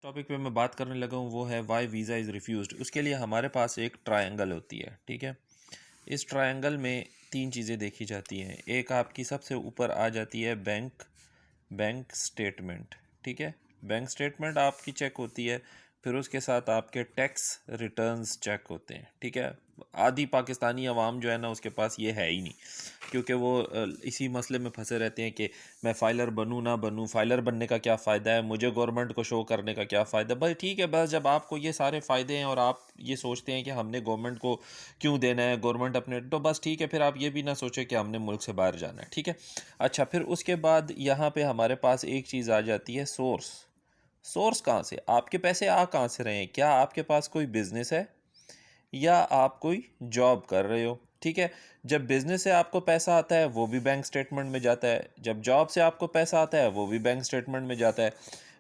Topic पे मैं बात करने लगा हूँ वो है वाई वीज़ा इज़ रिफ्यूज्ड। उसके लिए हमारे पास एक ट्रायंगल होती है, ठीक है। इस ट्रायंगल में तीन चीज़ें देखी जाती हैं। एक आपकी सबसे ऊपर आ जाती है बैंक स्टेटमेंट, ठीक है। बैंक स्टेटमेंट आपकी चेक होती है। फिर उसके साथ आपके टैक्स रिटर्न्स चेक होते हैं, ठीक है। आधी पाकिस्तानी अवाम जो है ना, उसके पास ये है ही नहीं, क्योंकि वो इसी मसले में फंसे रहते हैं कि मैं फ़ाइलर बनूँ ना बनूँ, फ़ाइलर बनने का क्या फ़ायदा है, मुझे गवर्नमेंट को शो करने का क्या फ़ायदा। भाई ठीक है, बस जब आपको ये सारे फ़ायदे हैं और आप ये सोचते हैं कि हमने गवर्नमेंट को क्यों देना है, गवर्नमेंट अपने, तो बस ठीक है, फिर आप ये भी ना सोचें कि हमने मुल्क से बाहर जाना है, ठीक है। अच्छा, फिर उसके बाद यहाँ पे हमारे पास एक चीज़ आ जाती है, सोर्स कहाँ से, आपके पैसे आ कहाँ से रहे हैं। क्या आपके पास कोई बिजनेस है या आप कोई जॉब कर रहे हो, ठीक है। जब बिजनेस से आपको पैसा आता है वो भी बैंक स्टेटमेंट में जाता है, जब जॉब से आपको पैसा आता है वो भी बैंक स्टेटमेंट में जाता है।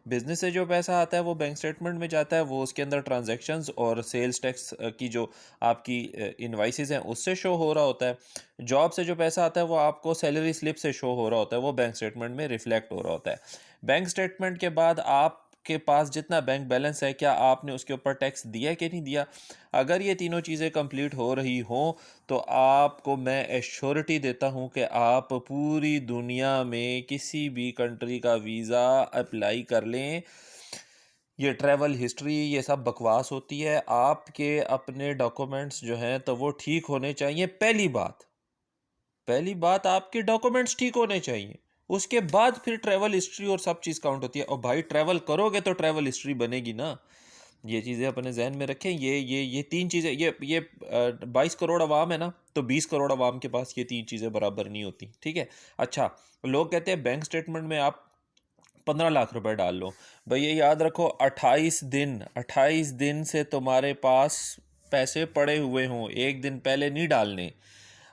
बिजनेस से जो पैसा आता है वो बैंक स्टेटमेंट में जाता है, वो उसके अंदर ट्रांजैक्शंस और सेल्स टैक्स की जो आपकी इनवाइसेस हैं उससे शो हो रहा होता है। जॉब से जो पैसा आता है वो आपको सैलरी स्लिप से शो हो रहा होता है, वो बैंक स्टेटमेंट में रिफ्लेक्ट हो रहा होता है। बैंक स्टेटमेंट के बाद आपके पास जितना बैंक बैलेंस है, क्या आपने उसके ऊपर टैक्स दिया कि नहीं दिया। अगर ये तीनों चीज़ें कंप्लीट हो रही हों तो आपको मैं एश्योरिटी देता हूं कि आप पूरी दुनिया में किसी भी कंट्री का वीज़ा अप्लाई कर लें। ये ट्रैवल हिस्ट्री ये सब बकवास होती है। आपके अपने डॉक्यूमेंट्स जो हैं तो वो ठीक होने चाहिए। पहली बात आपके डॉक्यूमेंट्स ठीक होने चाहिए। उसके बाद फिर ट्रैवल हिस्ट्री और सब चीज़ काउंट होती है। और भाई ट्रैवल करोगे तो ट्रैवल हिस्ट्री बनेगी ना। ये चीज़ें अपने जहन में रखें। ये तीन चीज़ें, ये 22 करोड़ अवाम है ना, तो 20 करोड़ अवाम के पास ये तीन चीज़ें बराबर नहीं होती, ठीक है। अच्छा, लोग कहते हैं बैंक स्टेटमेंट में आप 15 लाख रुपए डाल लो। भाई ये याद रखो, 28 दिन से तुम्हारे पास पैसे पड़े हुए हों, एक दिन पहले नहीं डालने।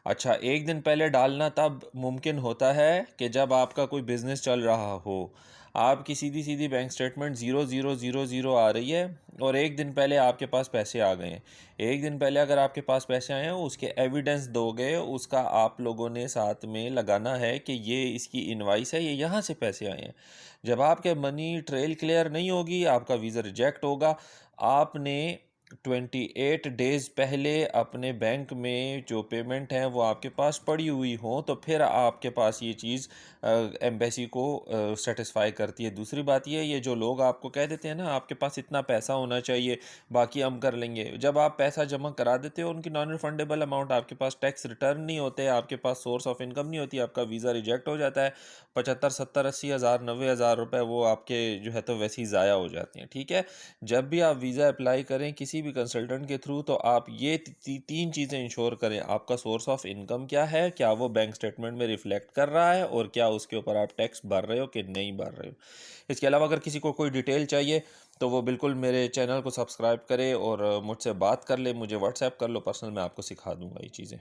अच्छा, एक दिन पहले डालना तब मुमकिन होता है कि जब आपका कोई बिजनेस चल रहा हो। आपकी सीधी सीधी बैंक स्टेटमेंट 0000 आ रही है और एक दिन पहले आपके पास पैसे आ गए हैं। एक दिन पहले अगर आपके पास पैसे आए हैं, उसके एविडेंस दोगे, उसका आप लोगों ने साथ में लगाना है कि ये इसकी इनवाइस है, ये यहाँ से पैसे आए हैं। जब आपके मनी ट्रेल क्लियर नहीं होगी, आपका वीज़ा रिजेक्ट होगा। आपने 28 डेज़ पहले अपने बैंक में जो पेमेंट है वो आपके पास पड़ी हुई हो, तो फिर आपके पास ये चीज़ एम्बेसी को सेटिस्फाई करती है। दूसरी बात ये जो लोग आपको कह देते हैं ना, आपके पास इतना पैसा होना चाहिए, बाकी हम कर लेंगे। जब आप पैसा जमा करा देते हो उनकी नॉन रिफंडेबल अमाउंट, आपके पास टैक्स रिटर्न नहीं होते, आपके पास सोर्स ऑफ इनकम नहीं होती, आपका वीज़ा रिजेक्ट हो जाता है। 75 70 80 हज़ार 90 हज़ार रुपये वो आपके जो है तो वैसे ही ज़ाया हो जाते हैं, ठीक है। जब भी आप वीज़ा अप्लाई करें किसी भी कंसल्टेंट के थ्रू, तो आप ये तीन चीज़ें इंश्योर करें। आपका सोर्स ऑफ इनकम क्या है, क्या वो बैंक स्टेटमेंट में रिफ्लेक्ट कर रहा है, और क्या उसके ऊपर आप टैक्स भर रहे हो कि नहीं भर रहे हो। इसके अलावा अगर किसी को कोई डिटेल चाहिए तो वो बिल्कुल मेरे चैनल को सब्सक्राइब करे और मुझसे बात कर ले, मुझे व्हाट्सएप कर लो पर्सनल, मैं आपको सिखा दूंगा ये चीज़ें।